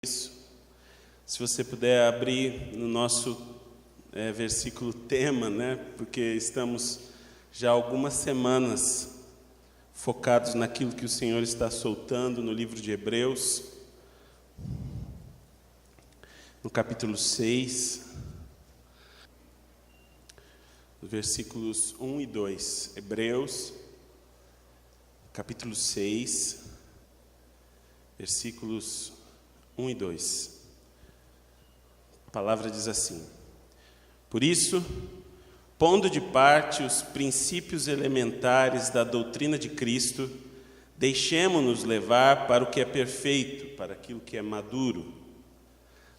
Isso. Se você puder abrir no nosso versículo tema, né? Porque estamos já há algumas semanas focados naquilo que o Senhor está soltando no livro de Hebreus, no capítulo 6, versículos 1 e 2. Hebreus, capítulo 6, versículos 1 e 2. A palavra diz assim: Por isso, pondo de parte os princípios elementares da doutrina de Cristo, deixemo-nos levar para o que é perfeito, para aquilo que é maduro,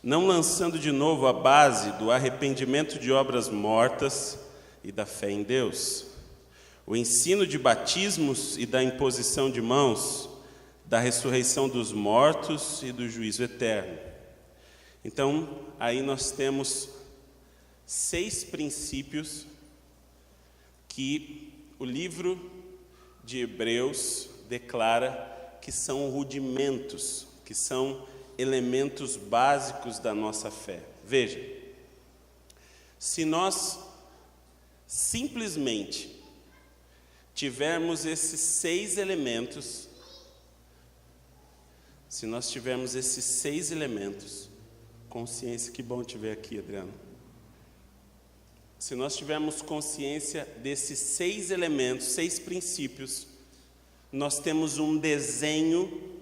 não lançando de novo a base do arrependimento de obras mortas e da fé em Deus, o ensino de batismos e da imposição de mãos, da ressurreição dos mortos e do juízo eterno. Então, aí nós temos 6 princípios que o livro de Hebreus declara que são rudimentos, que são elementos básicos da nossa fé. Veja, se nós simplesmente tivermos esses 6 elementos, consciência, que bom te ver aqui, Adriano. Se nós tivermos consciência desses 6 elementos, 6 princípios, nós temos um desenho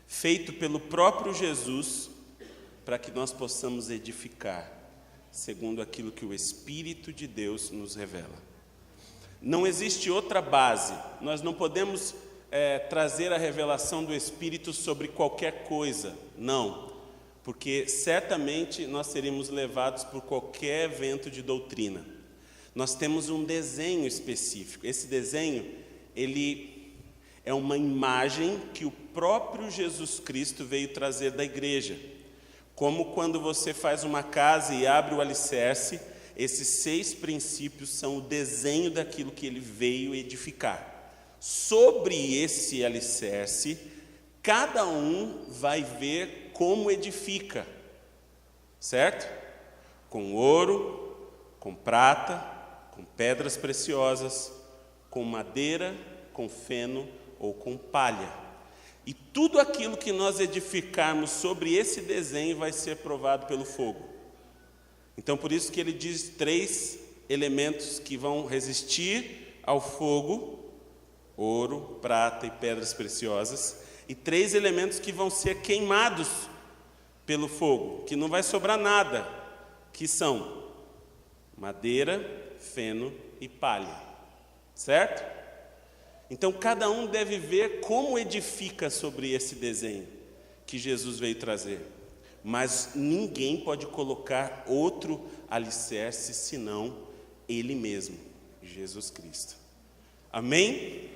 feito pelo próprio Jesus para que nós possamos edificar, segundo aquilo que o Espírito de Deus nos revela. Não existe outra base, nós não podemos trazer a revelação do Espírito sobre qualquer coisa, não, porque certamente nós seríamos levados por qualquer vento de doutrina. Nós temos um desenho específico. Esse desenho, ele é uma imagem que o próprio Jesus Cristo veio trazer da igreja. Como quando você faz uma casa e abre o alicerce, esses 6 princípios são o desenho daquilo que ele veio edificar. Sobre esse alicerce, cada um vai ver como edifica, certo? Com ouro, com prata, com pedras preciosas, com madeira, com feno ou com palha. E tudo aquilo que nós edificarmos sobre esse desenho vai ser provado pelo fogo. Então, por isso que ele diz 3 elementos que vão resistir ao fogo: ouro, prata e pedras preciosas, e 3 elementos que vão ser queimados pelo fogo, que não vai sobrar nada, que são madeira, feno e palha, certo? Então cada um deve ver como edifica sobre esse desenho que Jesus veio trazer, mas ninguém pode colocar outro alicerce senão Ele mesmo, Jesus Cristo. Amém?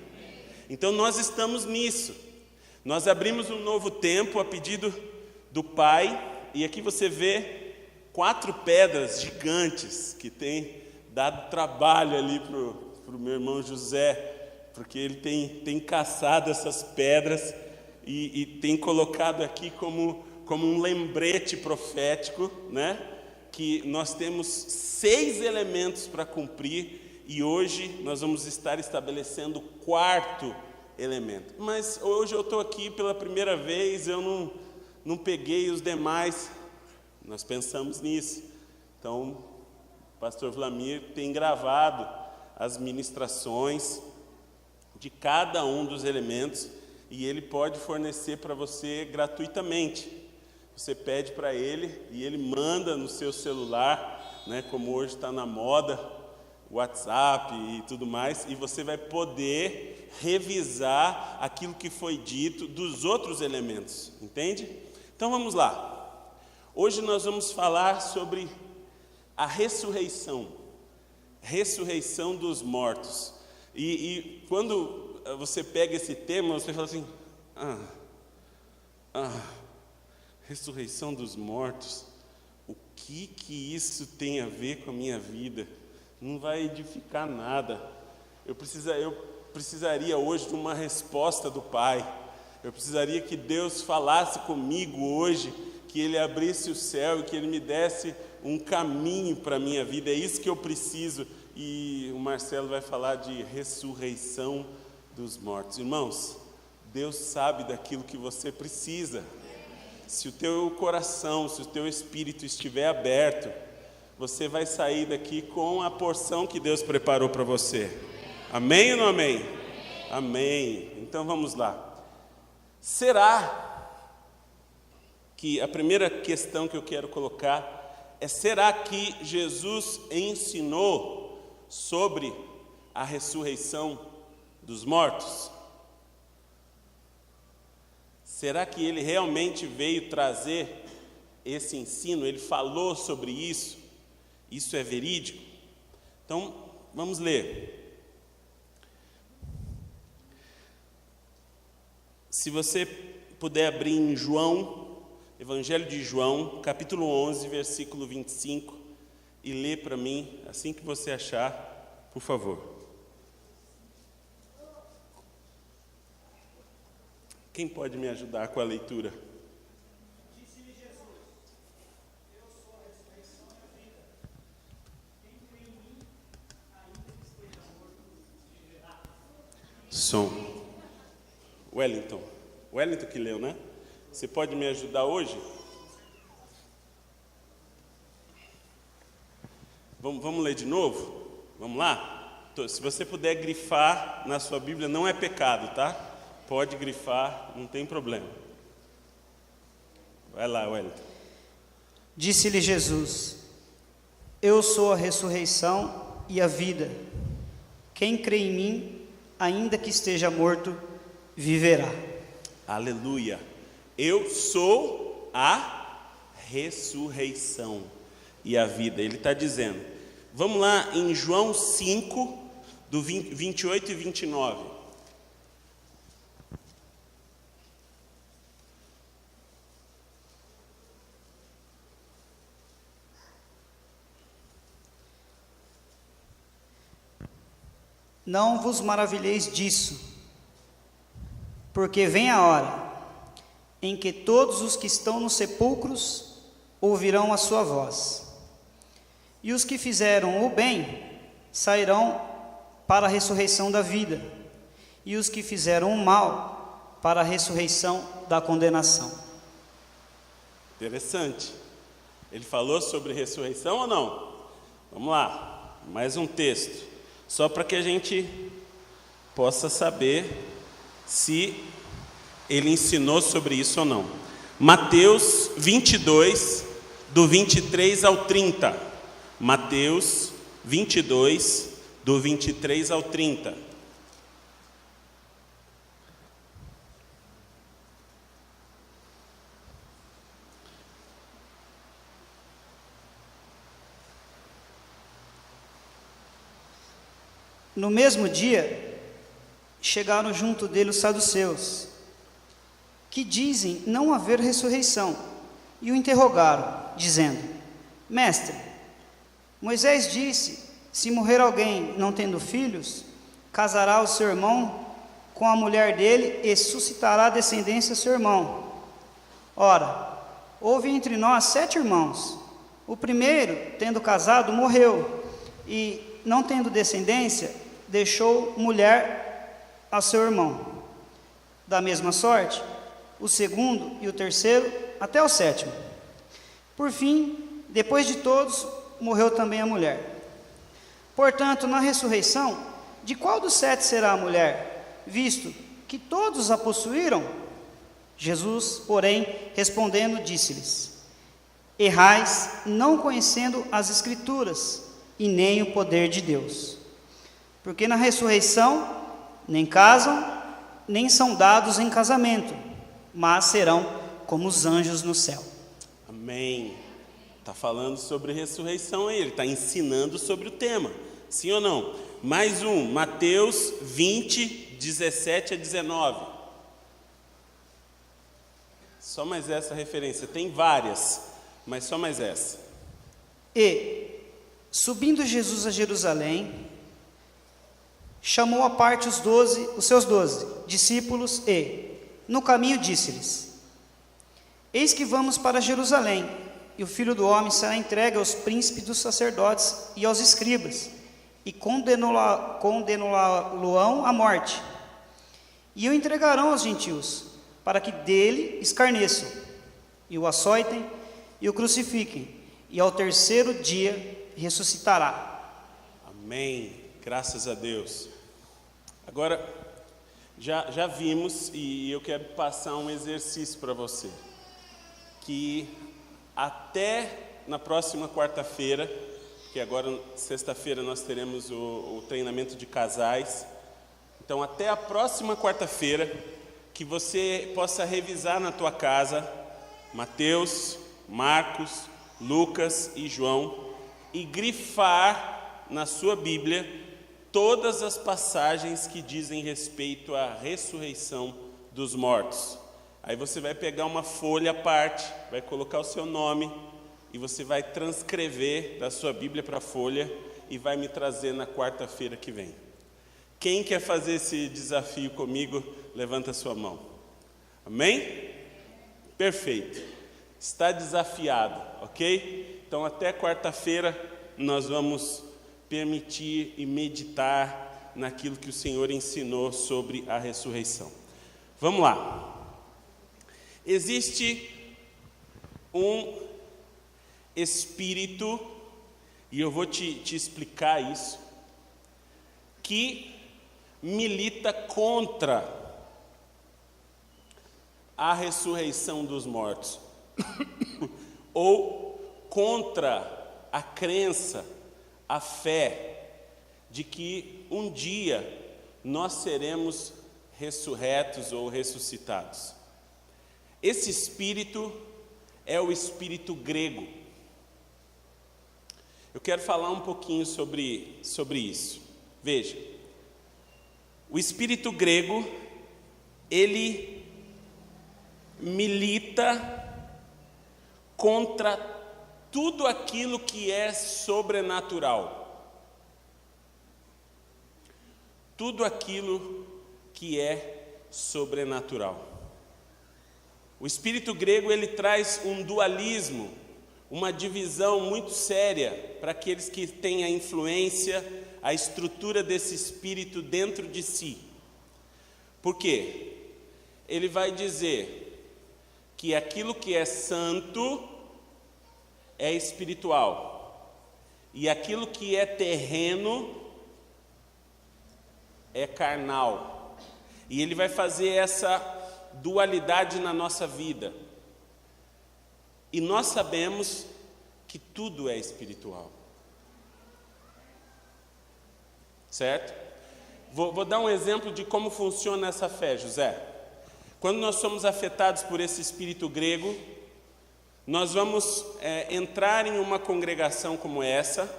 Então nós estamos nisso. Nós abrimos um novo tempo a pedido do Pai, e aqui você vê 4 pedras gigantes que tem dado trabalho ali para o meu irmão José, porque ele tem caçado essas pedras e tem colocado aqui como um lembrete profético, né? Que nós temos 6 elementos para cumprir, e hoje nós vamos estar estabelecendo o 4º elemento. Mas hoje eu estou aqui pela primeira vez, eu não peguei os demais. Nós pensamos nisso. Então, o pastor Vlamir tem gravado as ministrações de cada um dos elementos, e ele pode fornecer para você gratuitamente. Você pede para ele e ele manda no seu celular, né, como hoje está na moda, WhatsApp e tudo mais, e você vai poder revisar aquilo que foi dito dos outros elementos, entende? Então vamos lá. Hoje nós vamos falar sobre a ressurreição dos mortos. E quando você pega esse tema, você fala assim: ressurreição dos mortos, o que isso tem a ver com a minha vida? Não vai edificar nada. Eu precisaria hoje de uma resposta do Pai. Eu precisaria que Deus falasse comigo hoje que Ele abrisse o céu e que Ele me desse um caminho para a minha vida. É isso que eu preciso. E o Marcelo vai falar de ressurreição dos mortos. Irmãos, Deus sabe daquilo que você precisa. Se o teu coração, se o teu espírito estiver aberto, você vai sair daqui com a porção que Deus preparou para você. Amém ou não amém? Amém. Então vamos lá. Será que a primeira questão que eu quero colocar é: será que Jesus ensinou sobre a ressurreição dos mortos? Será que ele realmente veio trazer esse ensino? Ele falou sobre isso? Isso é verídico? Então, vamos ler. Se você puder abrir em João, Evangelho de João, capítulo 11, versículo 25, e ler para mim, assim que você achar, por favor. Quem pode me ajudar com a leitura? Disse-lhe Jesus: Eu sou a ressurreição e a vida. Quem crê em mim, ainda que esteja morto, viverá. Som. Wellington que leu, né? Você pode me ajudar hoje? Vamos ler de novo? Vamos lá? Se você puder grifar na sua Bíblia, não é pecado, tá? Pode grifar, não tem problema. Vai lá, Wellington. Disse-lhe Jesus: Eu sou a ressurreição e a vida. Quem crê em mim, ainda que esteja morto, viverá. Aleluia. Eu sou a ressurreição e a vida. Ele está dizendo. Vamos lá em João 5, do 28 e 29. Não vos maravilheis disso, porque vem a hora em que todos os que estão nos sepulcros ouvirão a sua voz, e os que fizeram o bem sairão para a ressurreição da vida, e os que fizeram o mal para a ressurreição da condenação. Interessante. Ele falou sobre ressurreição ou não? Vamos lá, mais um texto. Só para que a gente possa saber se ele ensinou sobre isso ou não. Mateus 22, do 23 ao 30. Mateus 22, do 23 ao 30. No mesmo dia, chegaram junto dele os saduceus, que dizem não haver ressurreição, e o interrogaram, dizendo: Mestre, Moisés disse: se morrer alguém não tendo filhos, casará o seu irmão com a mulher dele e suscitará descendência a seu irmão. Ora, houve entre nós 7 irmãos. O primeiro, tendo casado, morreu, e, não tendo descendência, deixou mulher a seu irmão. Da mesma sorte, o segundo e o terceiro, até o 7º. Por fim, depois de todos, morreu também a mulher. Portanto, na ressurreição, de qual dos 7 será a mulher, visto que todos a possuíram? Jesus, porém, respondendo, disse-lhes: Errais, não conhecendo as Escrituras, e nem o poder de Deus. Porque na ressurreição, nem casam, nem são dados em casamento, mas serão como os anjos no céu. Amém. Está falando sobre ressurreição aí, ele está ensinando sobre o tema. Sim ou não? Mais um, Mateus 20, 17 a 19. Só mais essa referência, tem várias, mas só mais essa. E, subindo Jesus a Jerusalém, chamou à parte os seus 12 discípulos e, no caminho, disse-lhes: Eis que vamos para Jerusalém, e o Filho do Homem será entregue aos príncipes dos sacerdotes e aos escribas, e condená-lo-ão à morte, e o entregarão aos gentios, para que dele escarneçam, e o açoitem, e o crucifiquem, e ao terceiro dia ressuscitará. Amém. Graças a Deus. Agora, já vimos, e eu quero passar um exercício para você, que até na próxima quarta-feira, que agora sexta-feira nós teremos o treinamento de casais, então até a próxima quarta-feira, que você possa revisar na tua casa Mateus, Marcos, Lucas e João, e grifar na sua Bíblia todas as passagens que dizem respeito à ressurreição dos mortos. Aí você vai pegar uma folha à parte, vai colocar o seu nome e você vai transcrever da sua Bíblia para a folha e vai me trazer na quarta-feira que vem. Quem quer fazer esse desafio comigo, levanta a sua mão. Amém? Perfeito. Está desafiado, ok? Então até quarta-feira nós vamos permitir e meditar naquilo que o Senhor ensinou sobre a ressurreição. Vamos lá. Existe um espírito, e eu vou te explicar isso, que milita contra a ressurreição dos mortos, ou contra a crença, a fé de que um dia nós seremos ressurretos ou ressuscitados. Esse espírito é o espírito grego. Eu quero falar um pouquinho sobre isso. Veja, o espírito grego, ele milita contra tudo aquilo que é sobrenatural. Tudo aquilo que é sobrenatural. O espírito grego, ele traz um dualismo, uma divisão muito séria para aqueles que têm a influência, a estrutura desse espírito dentro de si. Por quê? Ele vai dizer que aquilo que é santo é espiritual, e aquilo que é terreno é carnal. E ele vai fazer essa dualidade na nossa vida. E nós sabemos que tudo é espiritual. Certo? Vou dar um exemplo de como funciona essa fé, José. Quando nós somos afetados por esse espírito grego, nós vamos entrar em uma congregação como essa,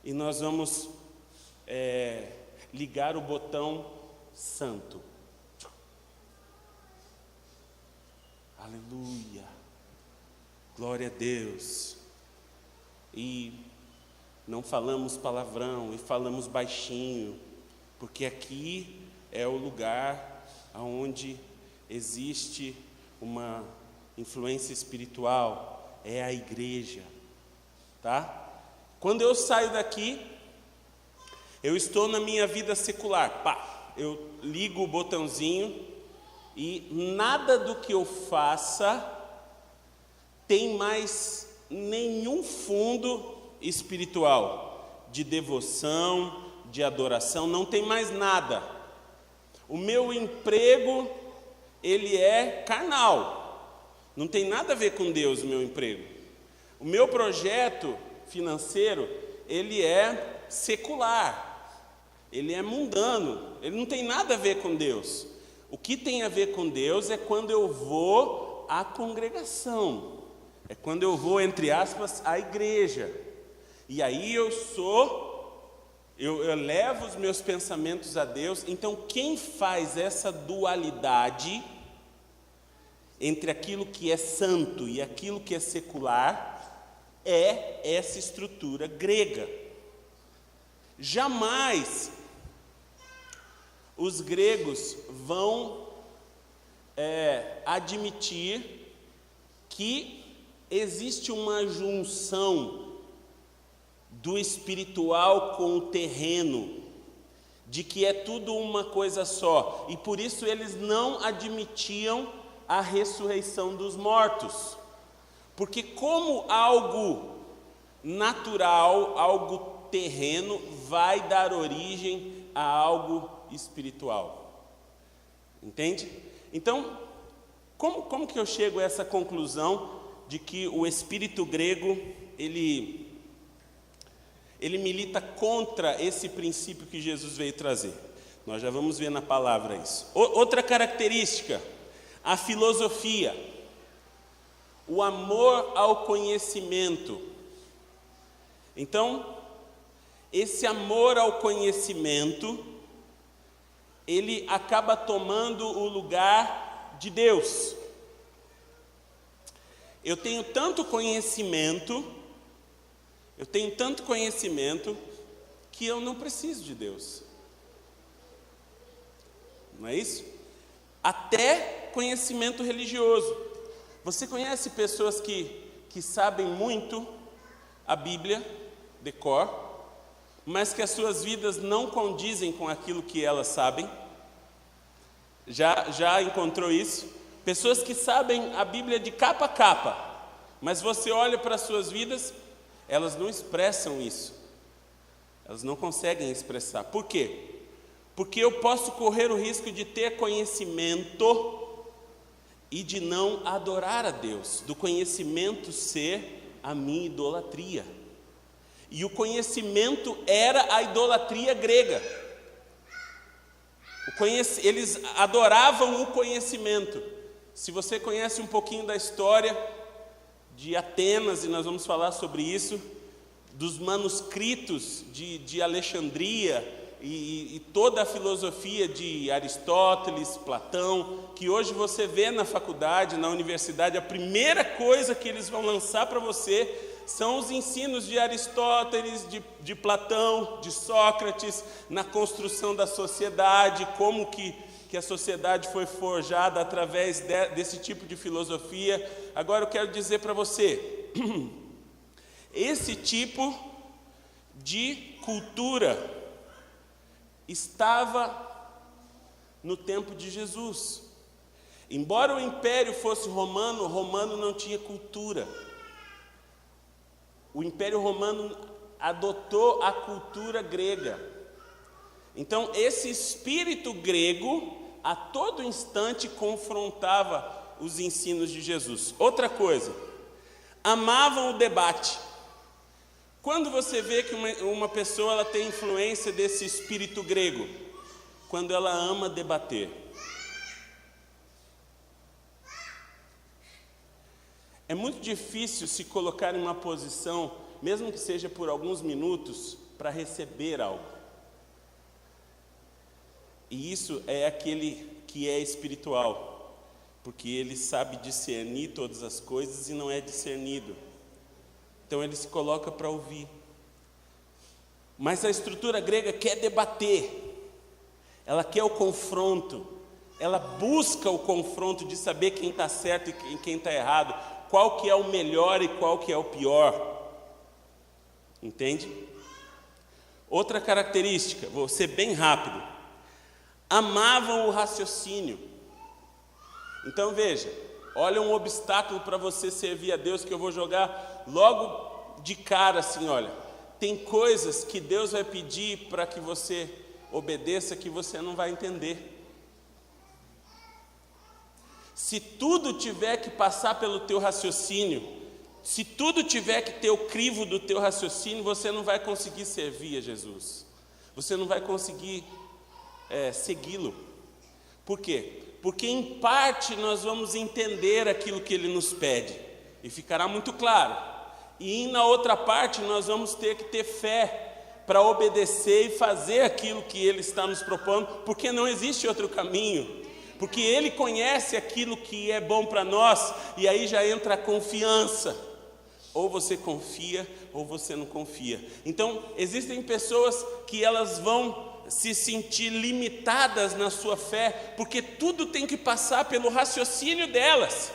e nós vamos ligar o botão santo. Aleluia, glória a Deus. E não falamos palavrão, e falamos baixinho, porque aqui é o lugar onde existe uma influência espiritual, é a igreja, tá? Quando eu saio daqui, eu estou na minha vida secular, eu ligo o botãozinho, e nada do que eu faça tem mais nenhum fundo espiritual, de devoção, de adoração, não tem mais nada. O meu emprego, ele é carnal, não tem nada a ver com Deus o meu emprego. O meu projeto financeiro, ele é secular, ele é mundano, ele não tem nada a ver com Deus. O que tem a ver com Deus é quando eu vou à congregação, é quando eu vou, entre aspas, à igreja. E aí eu levo os meus pensamentos a Deus. Então quem faz essa dualidade entre aquilo que é santo e aquilo que é secular é essa estrutura grega. Jamais os gregos vão admitir que existe uma junção do espiritual com o terreno, de que é tudo uma coisa só, e por isso eles não admitiam a ressurreição dos mortos, porque como algo natural, algo terreno, vai dar origem a algo espiritual. Entende? Então, como que eu chego a essa conclusão de que o espírito grego, ele milita contra esse princípio que Jesus veio trazer? Nós já vamos ver na palavra isso. Outra característica, a filosofia, o amor ao conhecimento. Então, esse amor ao conhecimento, ele acaba tomando o lugar de Deus. Eu tenho tanto conhecimento que eu não preciso de Deus. Não é isso? Até conhecimento religioso. Você conhece pessoas que sabem muito a Bíblia de cor, mas que as suas vidas não condizem com aquilo que elas sabem? Já encontrou isso? Pessoas que sabem a Bíblia de capa a capa, mas você olha para as suas vidas, elas não expressam isso. Elas não conseguem expressar. Por quê? Porque eu posso correr o risco de ter conhecimento e de não adorar a Deus, do conhecimento ser a minha idolatria. E o conhecimento era a idolatria grega. Eles adoravam o conhecimento. Se você conhece um pouquinho da história de Atenas, e nós vamos falar sobre isso, dos manuscritos de Alexandria, e toda a filosofia de Aristóteles, Platão, que hoje você vê na faculdade, na universidade, a primeira coisa que eles vão lançar para você são os ensinos de Aristóteles, de Platão, de Sócrates, na construção da sociedade, como que a sociedade foi forjada através desse tipo de filosofia. Agora eu quero dizer para você, esse tipo de cultura estava no tempo de Jesus. Embora o império fosse romano, o romano não tinha cultura. O império romano adotou a cultura grega. Então, esse espírito grego, a todo instante, confrontava os ensinos de Jesus. Outra coisa, amavam o debate. Quando você vê que uma pessoa ela tem influência desse espírito grego? Quando ela ama debater. É muito difícil se colocar em uma posição, mesmo que seja por alguns minutos, para receber algo. E isso é aquele que é espiritual, porque ele sabe discernir todas as coisas e não é discernido. Então ele se coloca para ouvir. Mas a estrutura grega quer debater, ela quer o confronto, ela busca o confronto de saber quem está certo e quem está errado, qual que é o melhor e qual que é o pior. Entende? Outra característica, vou ser bem rápido, amavam o raciocínio. Então veja, olha um obstáculo para você servir a Deus que eu vou jogar logo de cara assim, olha. Tem coisas que Deus vai pedir para que você obedeça que você não vai entender. Se tudo tiver que passar pelo teu raciocínio, se tudo tiver que ter o crivo do teu raciocínio, você não vai conseguir servir a Jesus. Você não vai conseguir segui-lo. Por quê? Porque em parte nós vamos entender aquilo que Ele nos pede, e ficará muito claro. E na outra parte nós vamos ter que ter fé para obedecer e fazer aquilo que Ele está nos propondo, porque não existe outro caminho. Porque Ele conhece aquilo que é bom para nós, e aí já entra a confiança. Ou você confia, ou você não confia. Então, existem pessoas que elas vão se sentir limitadas na sua fé, porque tudo tem que passar pelo raciocínio delas.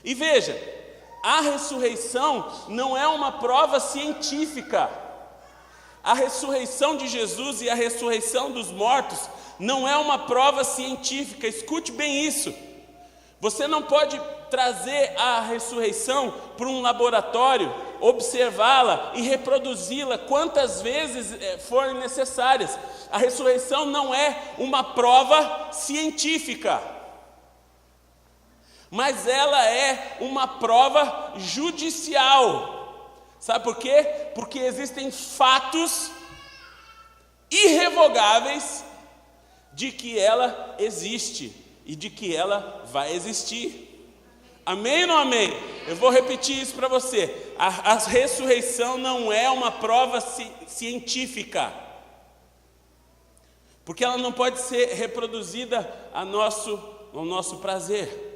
E veja, A ressurreição não é uma prova científica. A ressurreição de Jesus e a ressurreição dos mortos não é uma prova científica. Escute bem isso. Você não pode trazer a ressurreição para um laboratório, observá-la e reproduzi-la quantas vezes forem necessárias. A ressurreição não é uma prova científica, mas ela é uma prova judicial. Sabe por quê? Porque existem fatos irrevogáveis de que ela existe e de que ela vai existir. Amém ou não amém? Eu vou repetir isso para você. A ressurreição não é uma prova científica, porque ela não pode ser reproduzida ao nosso prazer.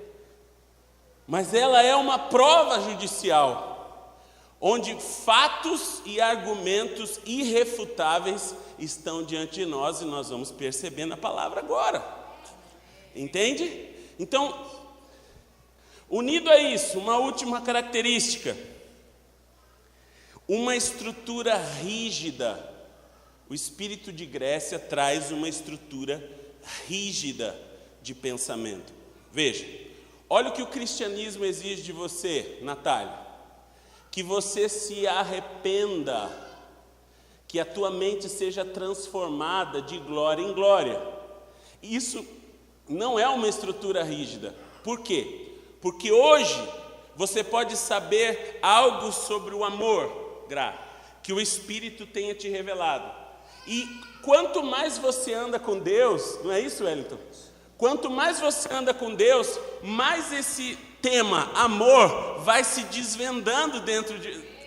Mas ela é uma prova judicial, onde fatos e argumentos irrefutáveis estão diante de nós, e nós vamos perceber na palavra agora. Entende? Então, unido a isso, uma última característica: uma estrutura rígida. O espírito de Grécia traz uma estrutura rígida de pensamento. Veja, olha o que o cristianismo exige de você, Natália: que você se arrependa, que a tua mente seja transformada de glória em glória. Isso não é uma estrutura rígida. Por quê? Porque hoje você pode saber algo sobre o amor, que o Espírito tenha te revelado. E quanto mais você anda com Deus, não é isso, Wellington? Quanto mais você anda com Deus, mais esse tema, amor, vai se desvendando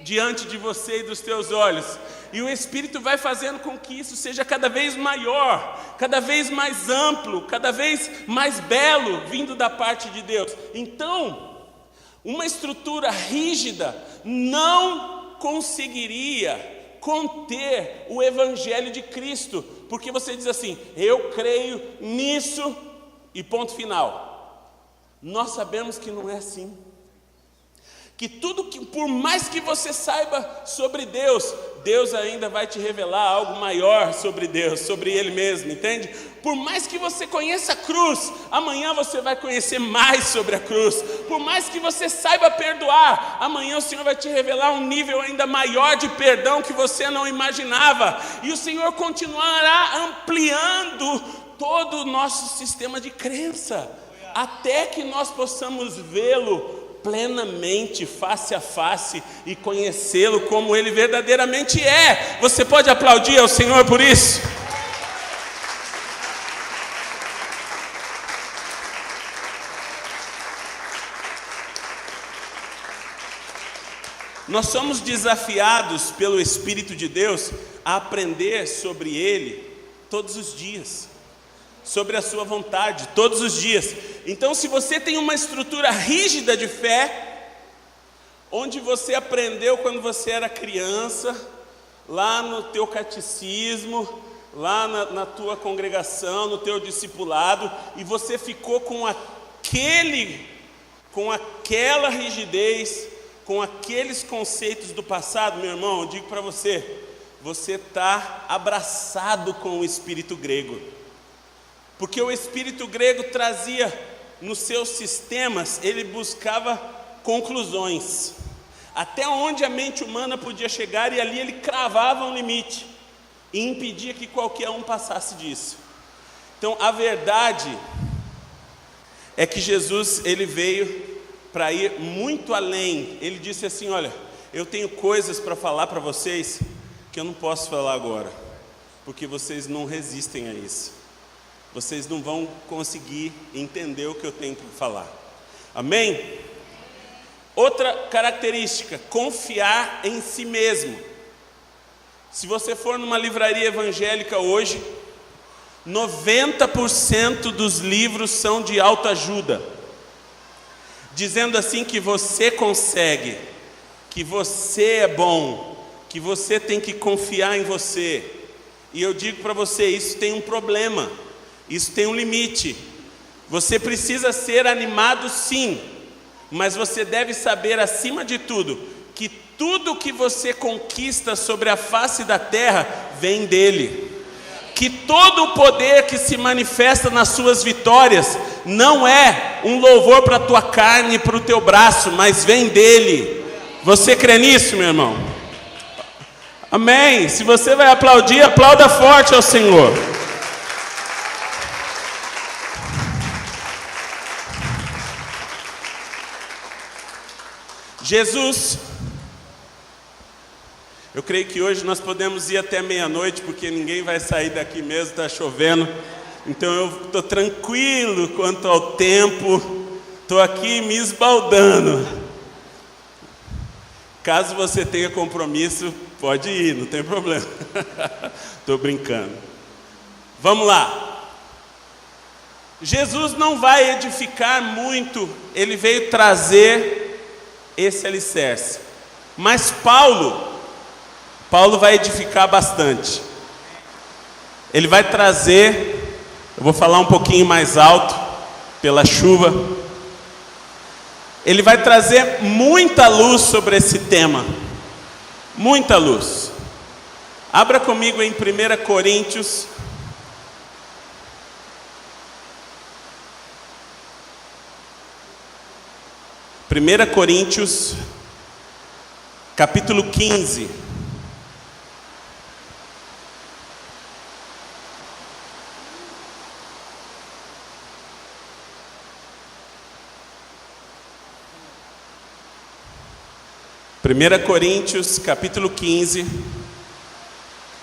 diante de você e dos teus olhos. E o Espírito vai fazendo com que isso seja cada vez maior, cada vez mais amplo, cada vez mais belo, vindo da parte de Deus. Então, uma estrutura rígida não conseguiria conter o Evangelho de Cristo, porque você diz assim: eu creio nisso e ponto final. Nós sabemos que não é assim. Que tudo que, por mais que você saiba sobre Deus, Deus ainda vai te revelar algo maior sobre Deus, sobre Ele mesmo, entende? Por mais que você conheça a cruz, amanhã você vai conhecer mais sobre a cruz. Por mais que você saiba perdoar, amanhã o Senhor vai te revelar um nível ainda maior de perdão que você não imaginava. E o Senhor continuará ampliando todo o nosso sistema de crença, até que nós possamos vê-lo plenamente, face a face, e conhecê-lo como Ele verdadeiramente é. Você pode aplaudir ao Senhor por isso? Nós somos desafiados pelo Espírito de Deus a aprender sobre Ele todos os dias, sobre a sua vontade todos os dias. Então, se você tem uma estrutura rígida de fé, onde você aprendeu quando você era criança, lá no teu catecismo, lá na tua congregação, no teu discipulado, e você ficou com aquela rigidez, com aqueles conceitos do passado, meu irmão, eu digo para você, você está abraçado com o espírito grego. Porque o espírito grego trazia nos seus sistemas, ele buscava conclusões, até onde a mente humana podia chegar, e ali ele cravava um limite e impedia que qualquer um passasse disso. Então, a verdade é que Jesus, ele veio para ir muito além. Ele disse assim: olha, eu tenho coisas para falar para vocês que eu não posso falar agora, porque vocês não resistem a isso. Vocês não vão conseguir entender o que eu tenho para falar. Amém? Outra característica: confiar em si mesmo. Se você for numa livraria evangélica hoje, 90% dos livros são de autoajuda, dizendo assim que você consegue, que você é bom, que você tem que confiar em você. E eu digo para você, isso tem um problema. Isso tem um limite. Você precisa ser animado, sim, Mas você deve saber, acima de tudo, que tudo que você conquista sobre a face da terra vem dele. Que todo o poder que se manifesta nas suas vitórias não é um louvor para a tua carne e para o teu braço, mas vem dele. Você crê nisso, meu irmão? Amém. Se você vai aplaudir, aplauda forte ao Senhor. Jesus, eu creio que hoje nós podemos ir até meia-noite, porque ninguém vai sair daqui mesmo, está chovendo. Então eu estou tranquilo quanto ao tempo, estou aqui me esbaldando. Caso você tenha compromisso, pode ir, não tem problema. Estou brincando. Vamos lá. Jesus não vai edificar muito, ele veio trazer esse alicerce. Mas Paulo vai edificar bastante. Ele vai trazer, eu vou falar um pouquinho mais alto, pela chuva. Ele vai trazer muita luz sobre esse tema. Muita luz. Abra comigo em 1 Coríntios. Capítulo 15. Primeira Coríntios, capítulo 15.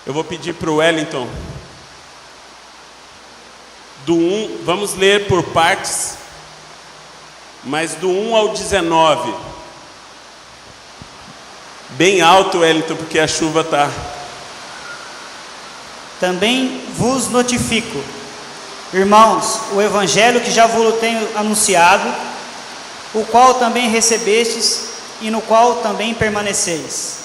Eu vou pedir para o Wellington. Vamos ler por partes, mas do 1 ao 19. Bem alto, Wellington, porque a chuva está. Também vos notifico, irmãos, o evangelho que já vos tenho anunciado, o qual também recebestes e no qual também permaneceis,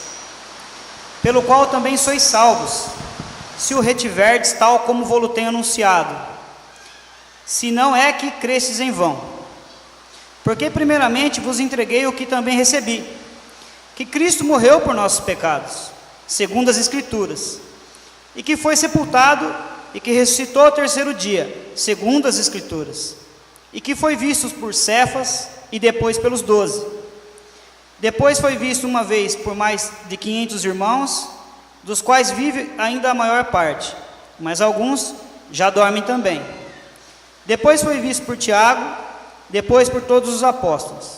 pelo qual também sois salvos, se o retiverdes tal como vos tenho anunciado, se não é que cresces em vão. Porque primeiramente vos entreguei o que também recebi, que Cristo morreu por nossos pecados, segundo as Escrituras, e que foi sepultado e que ressuscitou ao terceiro dia, segundo as Escrituras, e que foi visto por Cefas e depois pelos 12. Depois foi visto uma vez por mais de 500 irmãos, dos quais vive ainda a maior parte, mas alguns já dormem também. Depois foi visto por Tiago, depois por todos os apóstolos,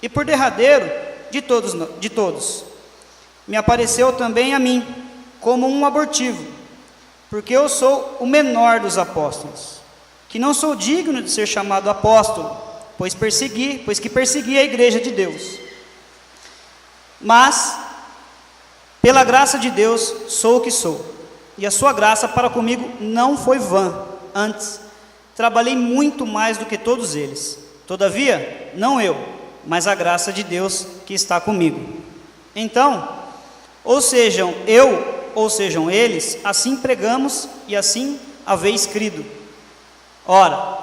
e por derradeiro de todos. Me apareceu também a mim, como um abortivo, porque eu sou o menor dos apóstolos, que não sou digno de ser chamado apóstolo, pois que persegui a igreja de Deus. Mas, pela graça de Deus, sou o que sou, e a sua graça para comigo não foi vã. Antes, trabalhei muito mais do que todos eles. Todavia, não eu, mas a graça de Deus que está comigo. Então, ou sejam eu, ou sejam eles, assim pregamos e assim haveis crido. Ora,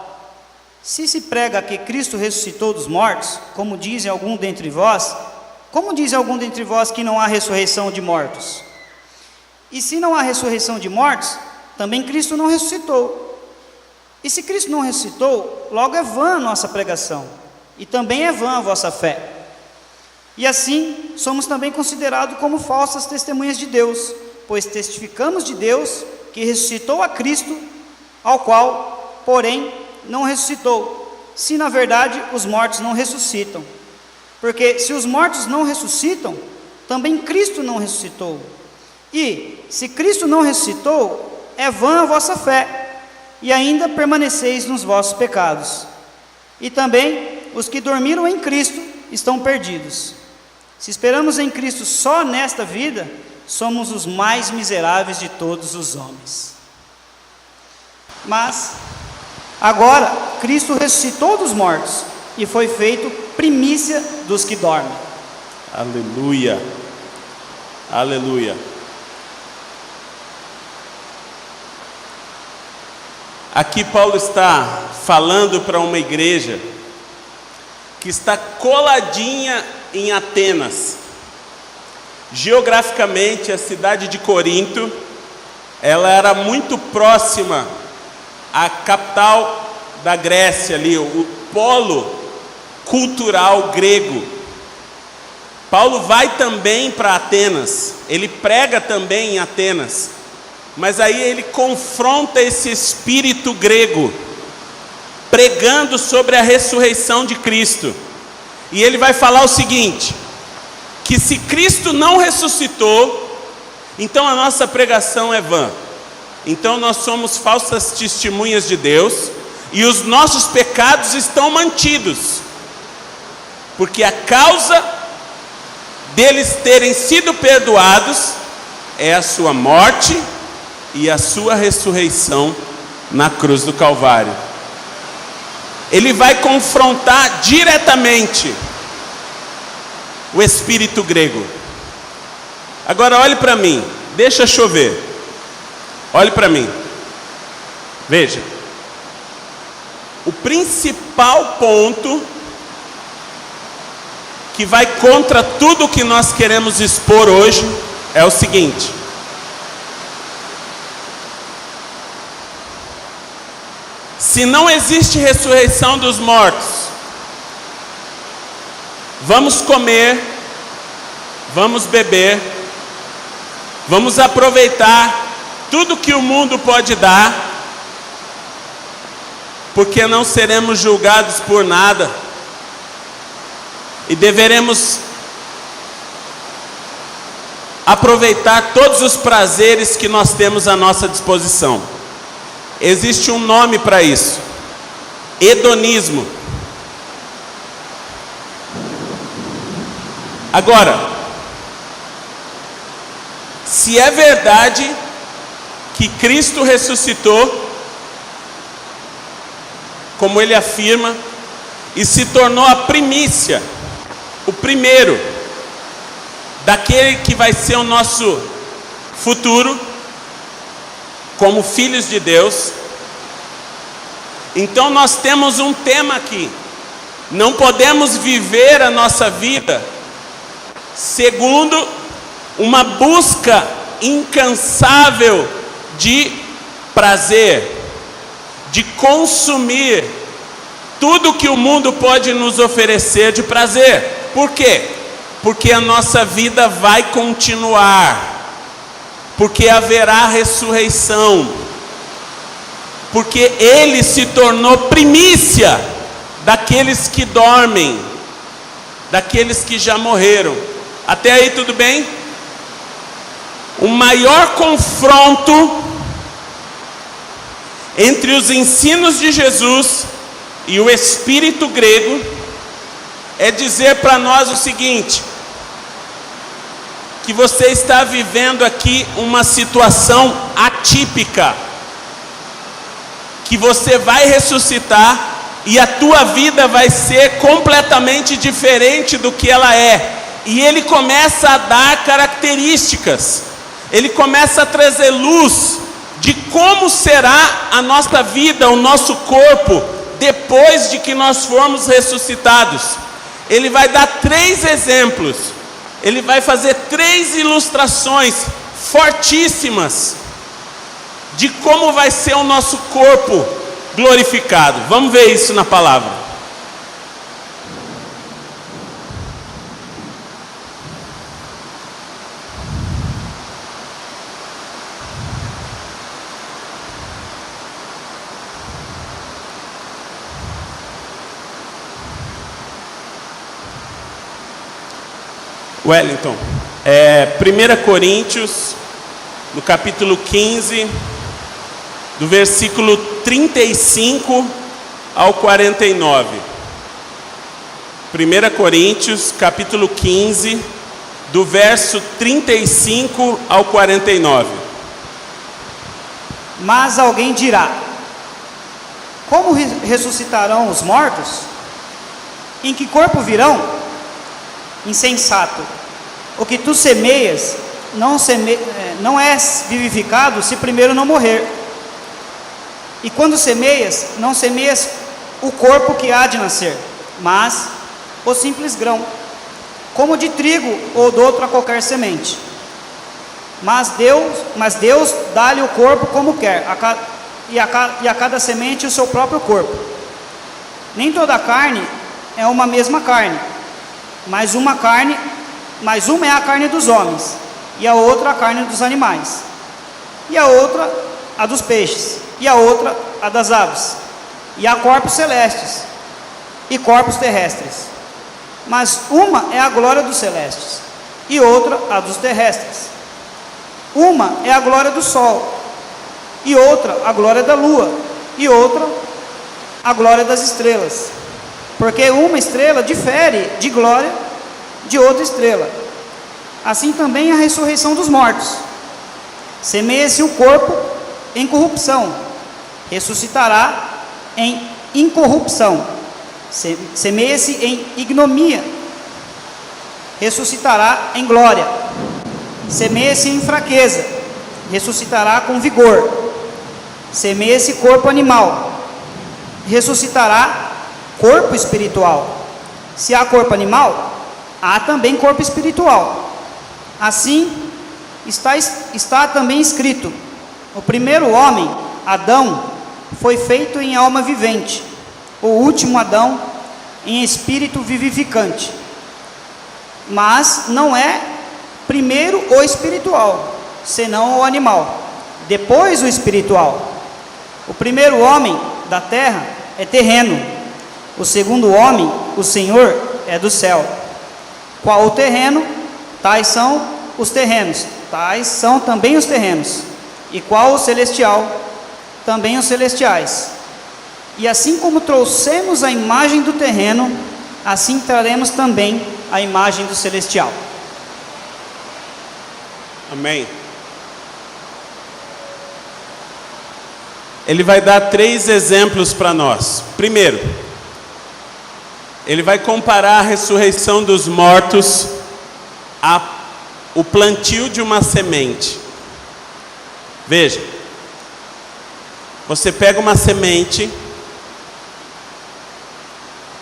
se se prega que Cristo ressuscitou dos mortos, como diz algum dentre vós que não há ressurreição de mortos? E se não há ressurreição de mortos, também Cristo não ressuscitou. E se Cristo não ressuscitou, logo é vã a nossa pregação, e também é vã a vossa fé. E assim, somos também considerados como falsas testemunhas de Deus, pois testificamos de Deus que ressuscitou a Cristo, ao qual, porém, não ressuscitou, se na verdade os mortos não ressuscitam. Porque se os mortos não ressuscitam, também Cristo não ressuscitou. E se Cristo não ressuscitou, é vã a vossa fé, e ainda permaneceis nos vossos pecados. E também os que dormiram em Cristo estão perdidos. Se esperamos em Cristo só nesta vida, somos os mais miseráveis de todos os homens. Mas agora Cristo ressuscitou dos mortos e foi feito primícia dos que dormem. Aleluia, aleluia. Aqui Paulo está falando para uma igreja que está coladinha em Atenas. Geograficamente, a cidade de Corinto, ela era muito próxima à capital da Grécia ali, o polo cultural grego. Paulo vai também para Atenas, ele prega também em Atenas, mas aí ele confronta esse espírito grego, pregando sobre a ressurreição de Cristo. E ele vai falar o seguinte: que se Cristo não ressuscitou, então a nossa pregação é vã. Então nós somos falsas testemunhas de Deus e os nossos pecados estão mantidos, porque a causa deles terem sido perdoados é a sua morte e a sua ressurreição na cruz do Calvário. Ele vai confrontar diretamente o espírito grego. Agora olhe para mim, deixa chover. Olhe para mim. Veja. O principal ponto que vai contra tudo que nós queremos expor hoje é o seguinte: se não existe ressurreição dos mortos, vamos comer, vamos beber, vamos aproveitar tudo que o mundo pode dar, porque não seremos julgados por nada, e deveremos aproveitar todos os prazeres que nós temos à nossa disposição. Existe um nome para isso: hedonismo. Agora, se é verdade que Cristo ressuscitou, como ele afirma, e se tornou a primícia, o primeiro daquele que vai ser o nosso futuro como filhos de Deus, então nós temos um tema aqui: não podemos viver a nossa vida segundo uma busca incansável de prazer, de consumir tudo que o mundo pode nos oferecer de prazer. Por quê? Porque a nossa vida vai continuar, porque haverá ressurreição, porque ele se tornou primícia daqueles que dormem, daqueles que já morreram. Até aí tudo bem? O maior confronto entre os ensinos de Jesus e o espírito grego é dizer para nós o seguinte: que você está vivendo aqui uma situação atípica, que você vai ressuscitar e a tua vida vai ser completamente diferente do que ela é. E ele começa a dar características, ele começa a trazer luz de como será a nossa vida, o nosso corpo, depois de que nós formos ressuscitados. Ele vai dar 3 exemplos, ele vai fazer 3 ilustrações fortíssimas de como vai ser o nosso corpo glorificado. Vamos ver isso na palavra. Wellington, 1 Coríntios, no capítulo 15, do versículo 35 ao 49. 1 Coríntios, capítulo 15, do verso 35 ao 49. Mas alguém dirá: como ressuscitarão os mortos? Em que corpo virão? Insensato, o que tu semeias não é vivificado se primeiro não morrer. E quando semeias, não semeias o corpo que há de nascer, mas o simples grão, como de trigo ou de outra qualquer semente. Mas Deus dá-lhe o corpo como quer, e a cada semente o seu próprio corpo. Nem toda a carne é uma mesma carne, mas uma é a carne dos homens, e a outra a carne dos animais, e a outra a dos peixes, e a outra a das aves, e há corpos celestes e corpos terrestres. Mas uma é a glória dos celestes, e outra a dos terrestres. Uma é a glória do sol, e outra a glória da lua, e outra a glória das estrelas. Porque uma estrela difere de glória de outra estrela. Assim também a ressurreição dos mortos. Semeia-se o corpo em corrupção, ressuscitará em incorrupção. Semeia-se em ignomínia, ressuscitará em glória. Semeia-se em fraqueza, ressuscitará com vigor. Semeia-se corpo animal, ressuscitará corpo espiritual. Se há corpo animal, há também corpo espiritual. Assim está também escrito: o primeiro homem, Adão, foi feito em alma vivente, o último Adão em espírito vivificante. Mas não é primeiro o espiritual, senão o animal, depois o espiritual. O primeiro homem da terra é terreno, o segundo homem, o Senhor, é do céu. Qual o terreno, tais são os terrenos, tais são também os terrenos. E qual o celestial, também os celestiais. E assim como trouxemos a imagem do terreno, assim traremos também a imagem do celestial. Amém. Ele vai dar 3 exemplos para nós. Primeiro, ele vai comparar a ressurreição dos mortos ao plantio de uma semente. Veja, você pega uma semente,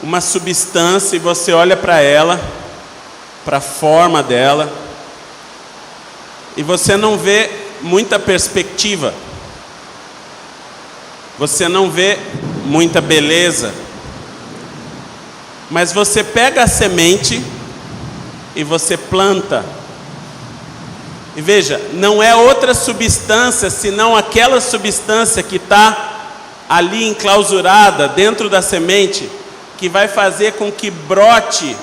uma substância, e você olha para ela, para a forma dela, e você não vê muita perspectiva, você não vê muita beleza, mas você pega a semente e você planta. E veja, não é outra substância senão aquela substância que está ali enclausurada dentro da semente, que vai fazer com que brote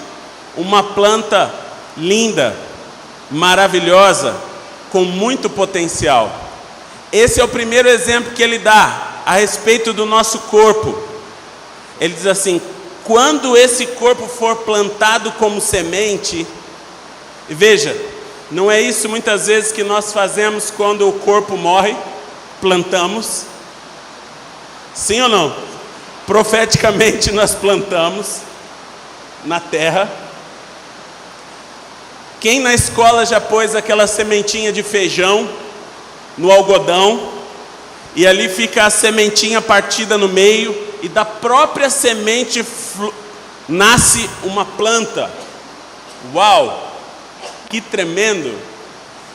uma planta linda, maravilhosa, com muito potencial. Esse é o primeiro exemplo que ele dá a respeito do nosso corpo. Ele diz assim: quando esse corpo for plantado como semente, e veja, não é isso muitas vezes que nós fazemos quando o corpo morre? Plantamos. Sim ou não? Profeticamente nós plantamos na terra. Quem na escola já pôs aquela sementinha de feijão no algodão, e ali fica a sementinha partida no meio, e da própria semente nasce uma planta. Uau! Que tremendo!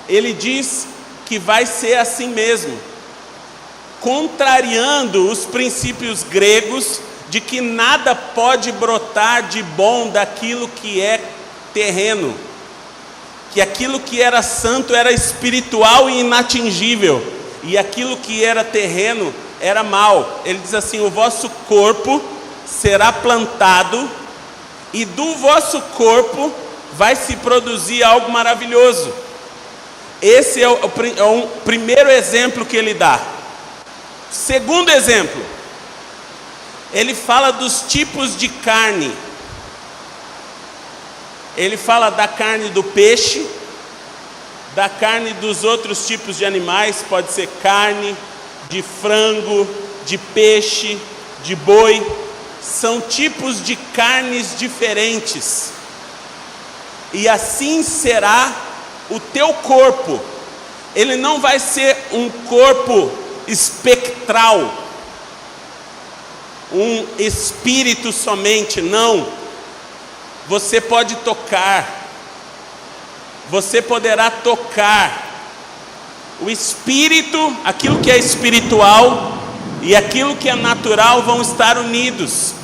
Ele diz que vai ser assim mesmo, contrariando os princípios gregos de que nada pode brotar de bom daquilo que é terreno, que aquilo que era santo era espiritual e inatingível, e aquilo que era terreno era mal. Ele diz assim: o vosso corpo será plantado, e do vosso corpo vai se produzir algo maravilhoso. Esse é o primeiro exemplo que ele dá. Segundo exemplo, ele fala dos tipos de carne. Ele fala da carne do peixe, da carne dos outros tipos de animais, pode ser carne de frango, de peixe, de boi. São tipos de carnes diferentes. E assim será o teu corpo. Ele não vai ser um corpo espectral, um espírito somente, não. você pode tocar, você poderá tocar o espírito, aquilo que é espiritual e aquilo que é natural vão estar unidos.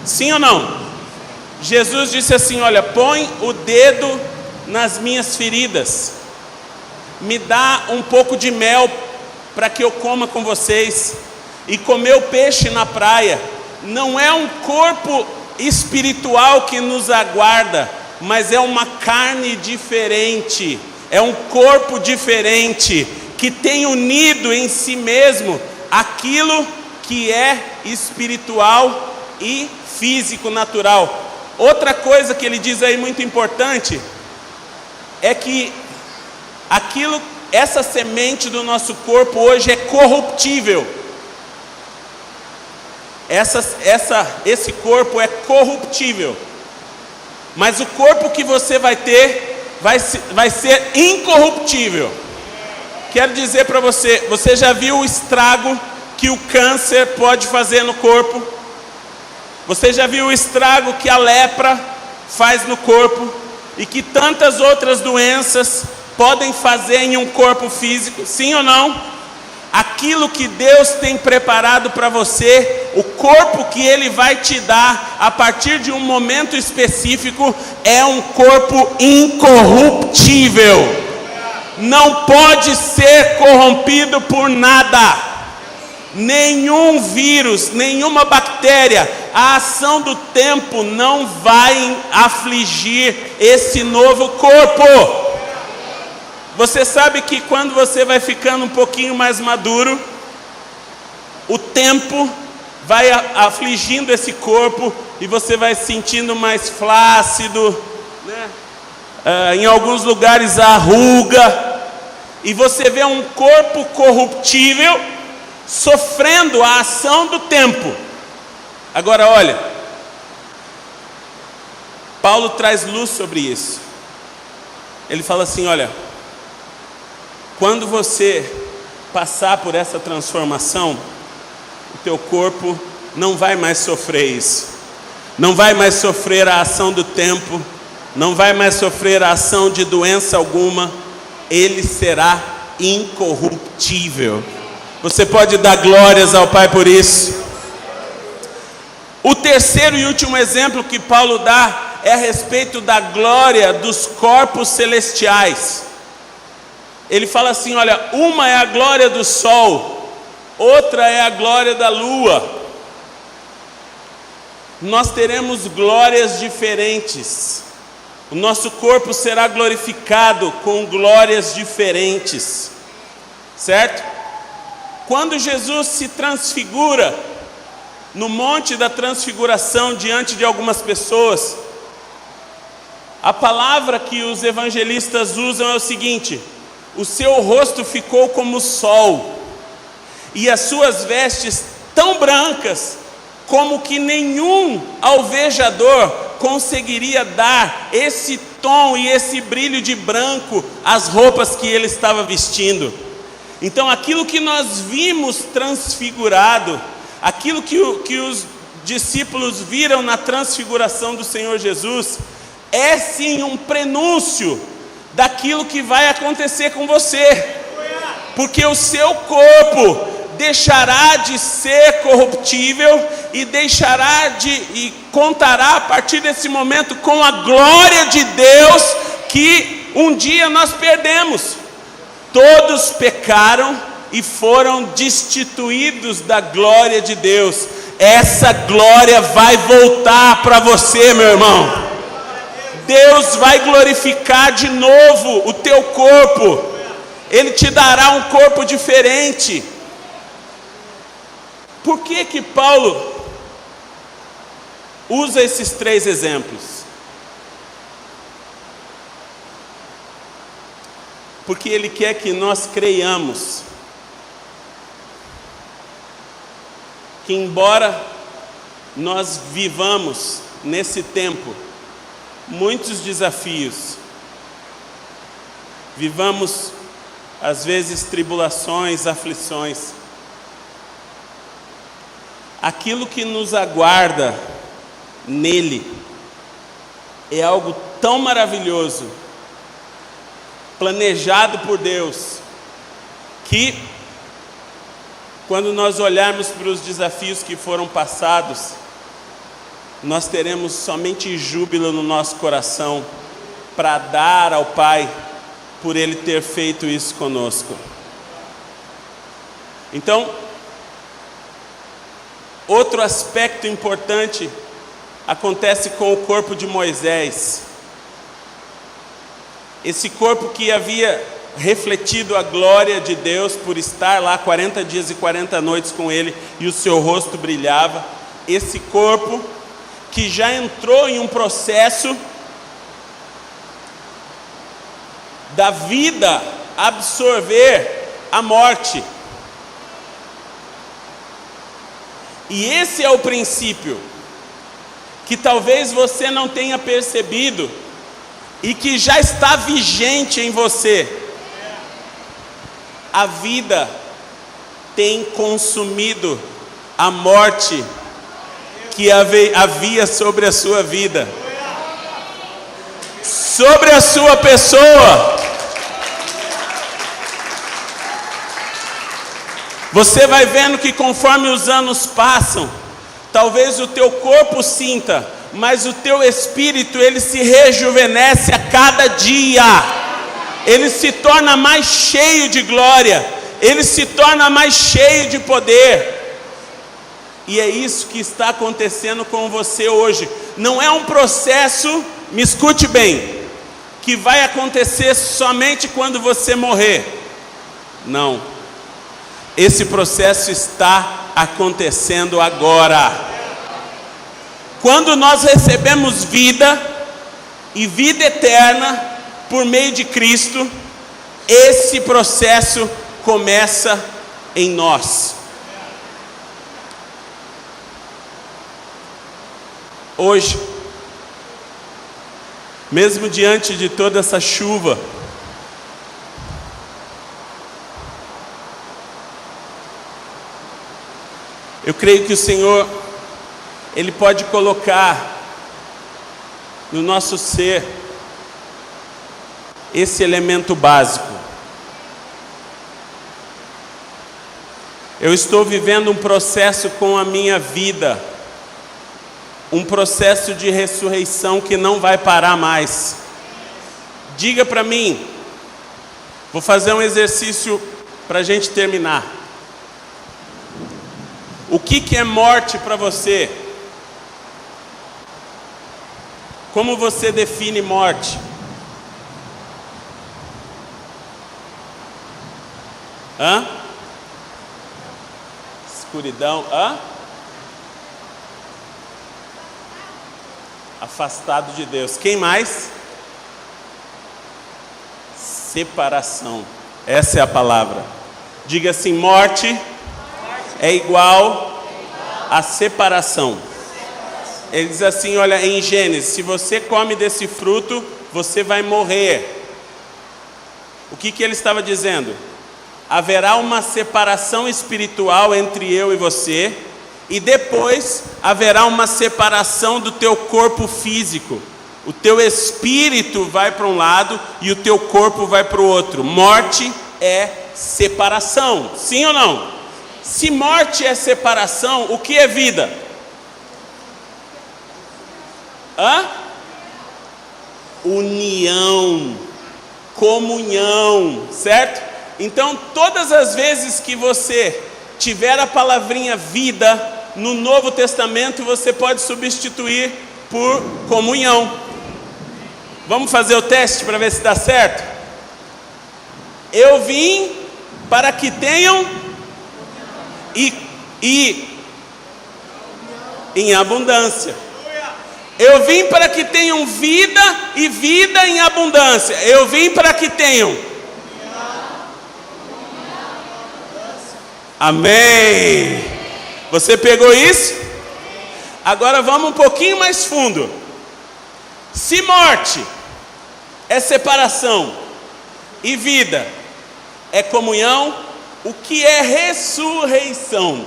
Sim ou não? Jesus disse assim: olha, põe o dedo nas minhas feridas, me dá um pouco de mel para que eu coma com vocês, e comer o peixe na praia. Não é um corpo espiritual que nos aguarda, mas é uma carne diferente, é um corpo diferente, que tem unido em si mesmo aquilo que é espiritual e físico, natural. Outra coisa que ele diz aí muito importante é que essa semente do nosso corpo hoje é corruptível. Esse corpo é corruptível, mas o corpo que você vai ter vai ser incorruptível. Quero dizer para você, você já viu o estrago que o câncer pode fazer no corpo? Você já viu o estrago que a lepra faz no corpo? E que tantas outras doenças podem fazer em um corpo físico? Sim ou não? Aquilo que Deus tem preparado para você, o corpo que Ele vai te dar a partir de um momento específico, é um corpo incorruptível. Não pode ser corrompido por nada. Nenhum vírus, nenhuma bactéria, a ação do tempo não vai afligir esse novo corpo. Você sabe que quando você vai ficando um pouquinho mais maduro, o tempo vai afligindo esse corpo e você vai se sentindo mais flácido, né? Em alguns lugares a ruga, e você vê um corpo corruptível sofrendo a ação do tempo. Agora olha, Paulo traz luz sobre isso. Ele fala assim: olha, quando você passar por essa transformação, o teu corpo não vai mais sofrer isso, não vai mais sofrer a ação do tempo, não vai mais sofrer a ação de doença alguma, ele será incorruptível. Você pode dar glórias ao Pai por isso? O terceiro e último exemplo que Paulo dá é a respeito da glória dos corpos celestiais. Ele fala assim: olha, uma é a glória do sol, outra é a glória da lua. Nós teremos glórias diferentes. O nosso corpo será glorificado com glórias diferentes, certo? Quando Jesus se transfigura no monte da transfiguração diante de algumas pessoas, a palavra que os evangelistas usam é o seguinte: o seu rosto ficou como o sol, e as suas vestes tão brancas, como que nenhum alvejador conseguiria dar esse tom e esse brilho de branco às roupas que ele estava vestindo. Então aquilo que nós vimos transfigurado, aquilo que os discípulos viram na transfiguração do Senhor Jesus, é sim um prenúncio daquilo que vai acontecer com você, porque o seu corpo deixará de ser corruptível e contará a partir desse momento com a glória de Deus que um dia nós perdemos. Todos pecaram e foram destituídos da glória de Deus. Essa glória vai voltar para você, meu irmão. Deus vai glorificar de novo o teu corpo. Ele te dará um corpo diferente. Por que Paulo usa esses três exemplos? Porque ele quer que nós creiamos que, embora nós vivamos nesse tempo muitos desafios, vivamos às vezes tribulações, aflições, aquilo que nos aguarda nele é algo tão maravilhoso, planejado por Deus, que quando nós olharmos para os desafios que foram passados, nós teremos somente júbilo no nosso coração para dar ao Pai por Ele ter feito isso conosco. Então, outro aspecto importante acontece com o corpo de Moisés. Esse corpo que havia refletido a glória de Deus por estar lá 40 dias e 40 noites com Ele e o seu rosto brilhava. Esse corpo que já entrou em um processo da vida absorver a morte. E esse é o princípio que talvez você não tenha percebido e que já está vigente em você. A vida tem consumido a morte que havia sobre a sua vida, sobre a sua pessoa. Você vai vendo que conforme os anos passam, talvez o teu corpo sinta, mas o teu espírito, ele se rejuvenesce a cada dia. Ele se torna mais cheio de glória, ele se torna mais cheio de poder. E é isso que está acontecendo com você hoje. Não é um processo, me escute bem, que vai acontecer somente quando você morrer. Não. Esse processo está acontecendo agora. Quando nós recebemos vida e vida eterna por meio de Cristo, esse processo começa em nós. Hoje, mesmo diante de toda essa chuva, eu creio que o Senhor, Ele pode colocar no nosso ser esse elemento básico. Eu estou vivendo um processo com a minha vida, um processo de ressurreição que não vai parar mais. Diga para mim, vou fazer um exercício para a gente terminar. O que é morte para você? Como você define morte? Escuridão. Afastado de Deus. Quem mais? Separação. Essa é a palavra. Diga assim: morte é igual a separação. Ele diz assim, olha, em Gênesis: se você come desse fruto, você vai morrer. O que ele estava dizendo? Haverá uma separação espiritual entre eu e você, e depois haverá uma separação do teu corpo físico. O teu espírito vai para um lado e o teu corpo vai para o outro. Morte é separação, sim ou não? Se morte é separação, o que é vida? União, comunhão, certo? Então, todas as vezes que você tiver a palavrinha vida no Novo Testamento, você pode substituir por comunhão. Vamos fazer o teste para ver se dá certo? Eu vim para que tenham e em abundância. Eu vim para que tenham vida e vida em abundância. Eu vim para que tenham. Amém. Você pegou isso? Agora vamos um pouquinho mais fundo. Se morte é separação e vida é comunhão, o que é ressurreição?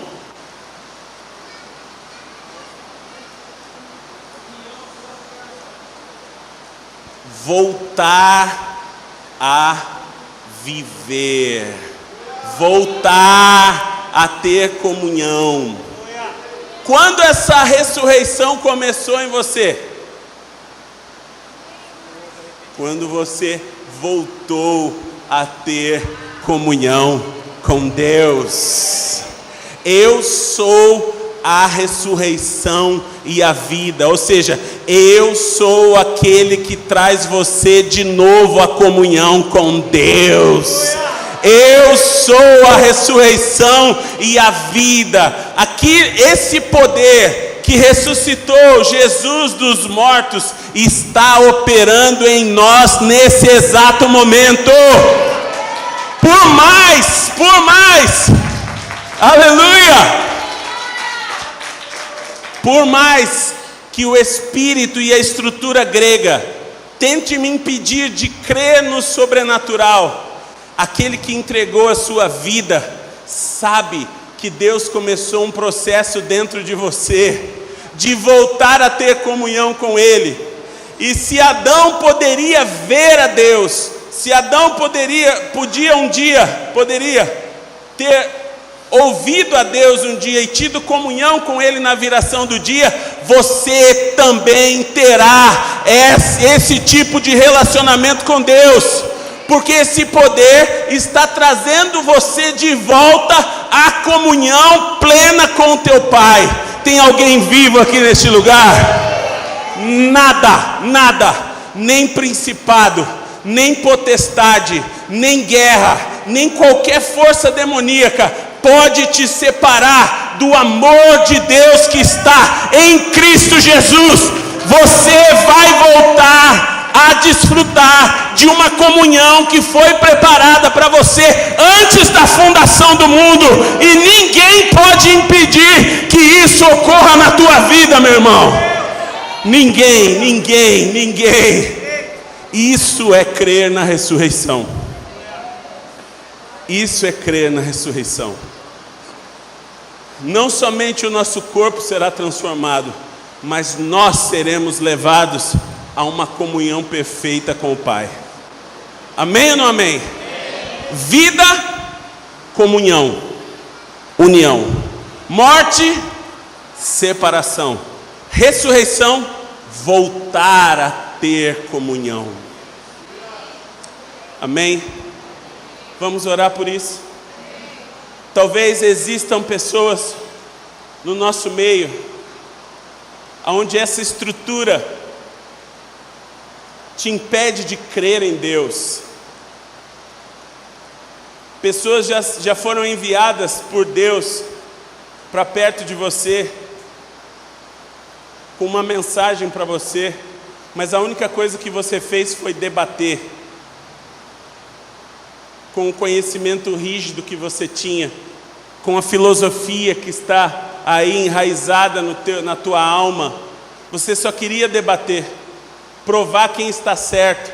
voltar a viver, voltar a ter comunhão. Quando essa ressurreição começou em você? Quando você voltou a ter comunhão com Deus. Eu sou a ressurreição e a vida, ou seja, eu sou aquele que traz você de novo à comunhão com Deus. Eu sou a ressurreição e a vida. Aqui, esse poder que ressuscitou Jesus dos mortos está operando em nós nesse exato momento. Por mais, aleluia! Por mais que o espírito e a estrutura grega tente me impedir de crer no sobrenatural, aquele que entregou a sua vida sabe que Deus começou um processo dentro de você de voltar a ter comunhão com Ele. E se Adão poderia ver a Deus, se Adão poderia um dia ter ouvido a Deus um dia e tido comunhão com Ele na viração do dia, você também terá esse tipo de relacionamento com Deus, porque esse poder está trazendo você de volta à comunhão plena com o teu Pai. Tem alguém vivo aqui neste lugar? Nada, nem principado, nem potestade, nem guerra, nem qualquer força demoníaca pode te separar do amor de Deus que está em Cristo Jesus. Você vai voltar a desfrutar de uma comunhão que foi preparada para você antes da fundação do mundo, e ninguém pode impedir que isso ocorra na tua vida, meu irmão. Ninguém. Isso é crer na ressurreição. Isso é crer na ressurreição. Não somente o nosso corpo será transformado, mas nós seremos levados a uma comunhão perfeita com o Pai. Amém ou não amém? Vida, comunhão, união. Morte, separação. Ressurreição, voltar a ter comunhão. Amém? Vamos orar por isso? Talvez existam pessoas no nosso meio onde essa estrutura te impede de crer em Deus. Pessoas já foram enviadas por Deus para perto de você com uma mensagem para você, mas a única coisa que você fez foi debater com o conhecimento rígido que você tinha, com a filosofia que está aí enraizada na tua alma. Você só queria debater, provar quem está certo.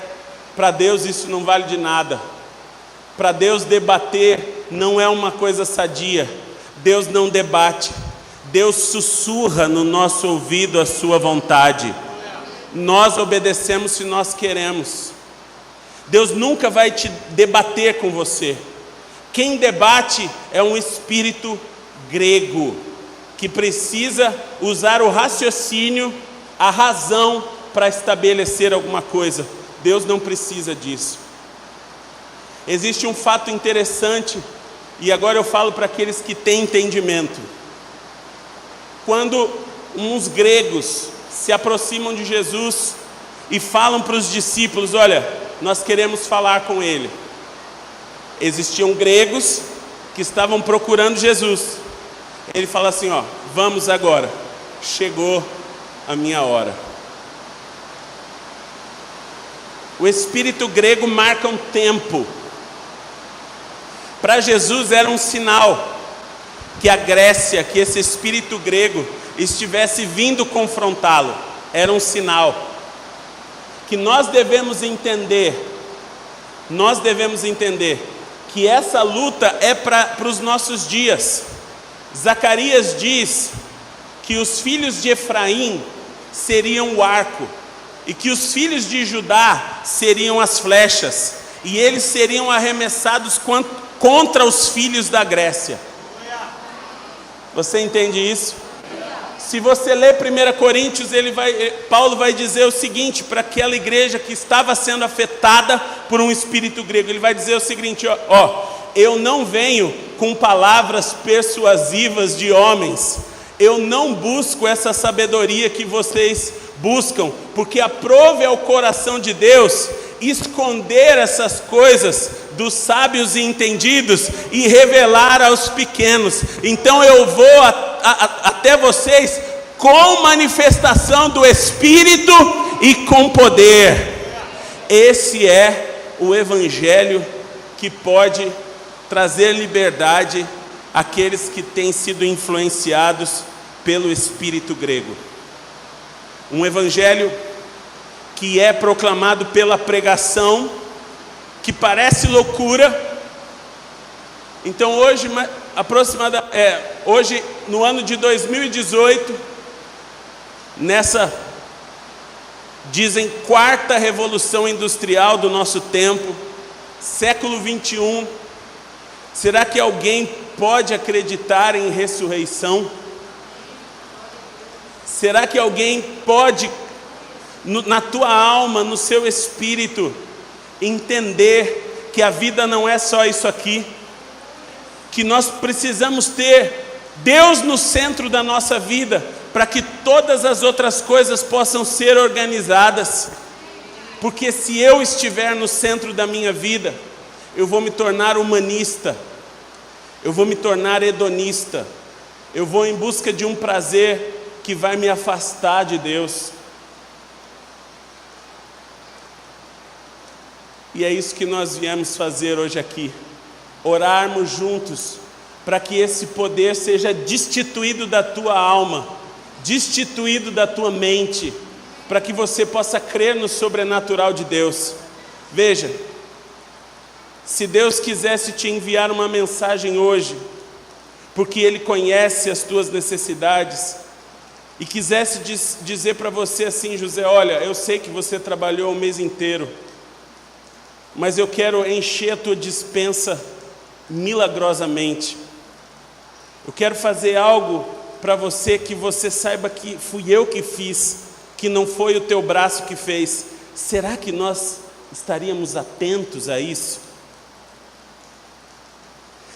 Para Deus isso não vale de nada. Para Deus debater não é uma coisa sadia. Deus não debate. Deus sussurra no nosso ouvido a sua vontade. Nós obedecemos se nós queremos. Deus nunca vai te debater com você. Quem debate é um espírito grego, que precisa usar o raciocínio, a razão, para estabelecer alguma coisa. Deus não precisa disso. Existe um fato interessante, e agora eu falo para aqueles que têm entendimento. Quando uns gregos se aproximam de Jesus e falam para os discípulos: olha, nós queremos falar com ele. Existiam gregos que estavam procurando Jesus. Ele fala assim: ó, vamos agora, chegou a minha hora. O espírito grego marca um tempo. Para Jesus era um sinal que a Grécia, que esse espírito grego estivesse vindo confrontá-lo. Era um sinal que nós devemos entender que essa luta é para os nossos dias. Zacarias diz que os filhos de Efraim seriam o arco, e que os filhos de Judá seriam as flechas, e eles seriam arremessados contra os filhos da Grécia. Você entende isso? Se você ler 1 Coríntios, Paulo vai dizer o seguinte, para aquela igreja que estava sendo afetada por um espírito grego, ele vai dizer o seguinte, eu não venho com palavras persuasivas de homens, eu não busco essa sabedoria que vocês buscam, porque aprove ao coração de Deus esconder essas coisas dos sábios e entendidos e revelar aos pequenos. Então eu vou até vocês com manifestação do Espírito e com poder. Esse é o Evangelho que pode trazer liberdade àqueles que têm sido influenciados pelo espírito grego. Um Evangelho que é proclamado pela pregação, que parece loucura. Então hoje, hoje no ano de 2018, nessa, dizem, quarta revolução industrial do nosso tempo, século 21, será que alguém pode acreditar em ressurreição? Será que alguém pode, na tua alma, no seu espírito, entender que a vida não é só isso aqui, que nós precisamos ter Deus no centro da nossa vida, para que todas as outras coisas possam ser organizadas? Porque se eu estiver no centro da minha vida, eu vou me tornar humanista, eu vou me tornar hedonista, eu vou em busca de um prazer que vai me afastar de Deus. E é isso que nós viemos fazer hoje aqui, orarmos juntos, para que esse poder seja destituído da tua alma, destituído da tua mente, para que você possa crer no sobrenatural de Deus. Veja, se Deus quisesse te enviar uma mensagem hoje, porque Ele conhece as tuas necessidades, e quisesse dizer para você assim, José, olha, eu sei que você trabalhou o mês inteiro, mas eu quero encher a tua despensa milagrosamente. Eu quero fazer algo para você que você saiba que fui eu que fiz, que não foi o teu braço que fez. Será que nós estaríamos atentos a isso?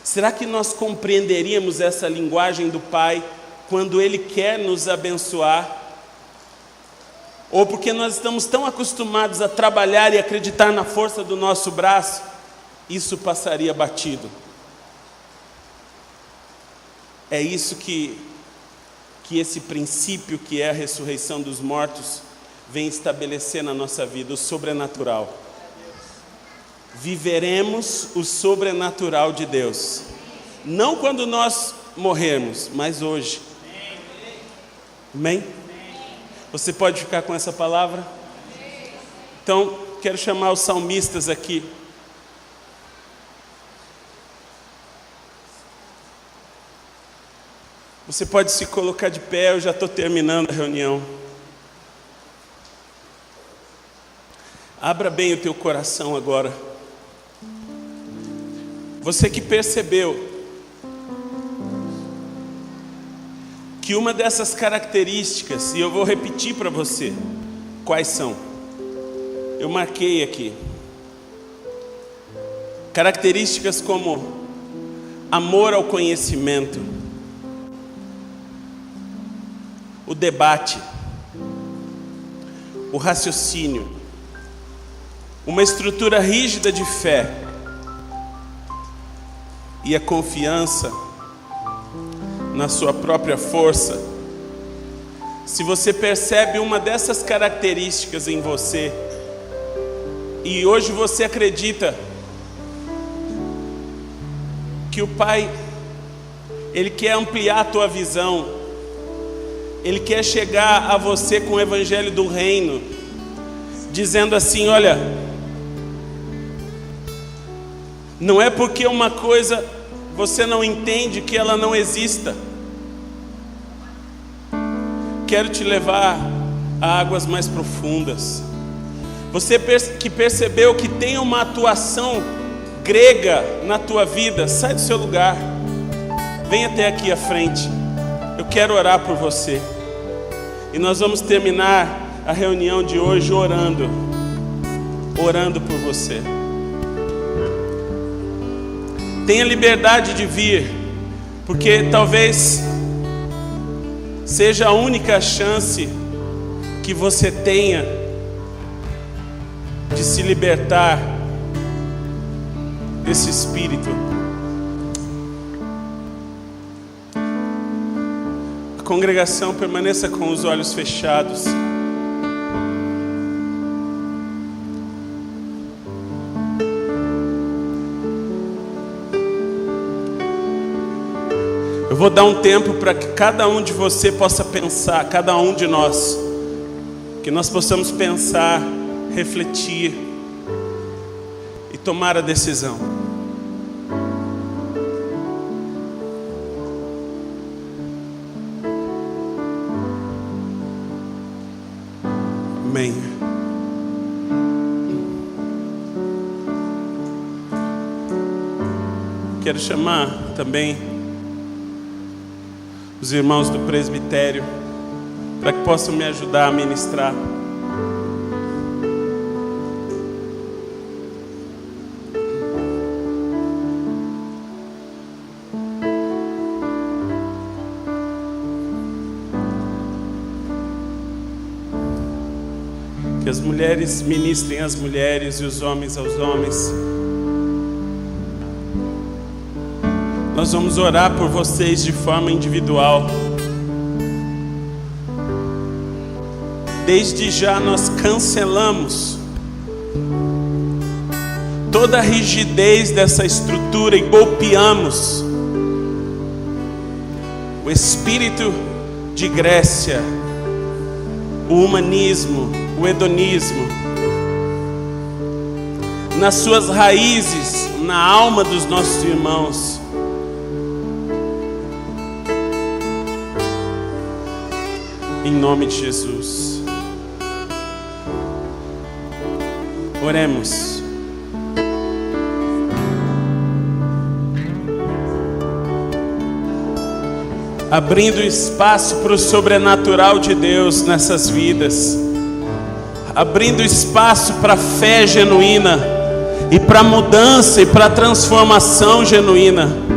Será que nós compreenderíamos essa linguagem do Pai quando Ele quer nos abençoar? Ou porque nós estamos tão acostumados a trabalhar e acreditar na força do nosso braço, isso passaria batido. É isso que esse princípio que é a ressurreição dos mortos vem estabelecer na nossa vida, o sobrenatural. Viveremos o sobrenatural de Deus, não quando nós morrermos, mas hoje. Amém? Você pode ficar com essa palavra? Então, quero chamar os salmistas aqui. Você pode se colocar de pé, eu já estou terminando a reunião. Abra bem o teu coração agora. Você que percebeu que uma dessas características, e eu vou repetir para você, quais são? Eu marquei aqui. Características como amor ao conhecimento, o debate, o raciocínio, uma estrutura rígida de fé e a confiança na sua própria força. Se você percebe uma dessas características em você, e hoje você acredita que o Pai, Ele quer ampliar a tua visão, Ele quer chegar a você com o Evangelho do Reino, dizendo assim, olha, não é porque uma coisa você não entende que ela não exista. Quero te levar a águas mais profundas. Você que percebeu que tem uma atuação grega na tua vida, sai do seu lugar. Vem até aqui à frente. Eu quero orar por você. E nós vamos terminar a reunião de hoje orando por você. Tenha liberdade de vir, porque talvez seja a única chance que você tenha de se libertar desse espírito. A congregação permaneça com os olhos fechados. Eu vou dar um tempo para que cada um de você possa pensar, cada um de nós, que nós possamos pensar, refletir e tomar a decisão. Amém. Quero chamar também os irmãos do presbitério para que possam me ajudar a ministrar. Que as mulheres ministrem às mulheres e os homens aos homens. Nós vamos orar por vocês de forma individual. Desde já nós cancelamos toda a rigidez dessa estrutura e golpeamos o espírito de Grécia, o humanismo, o hedonismo, nas suas raízes, na alma dos nossos irmãos. Em nome de Jesus. Oremos. Abrindo espaço para o sobrenatural de Deus nessas vidas. Abrindo espaço para a fé genuína e para a mudança e para a transformação genuína.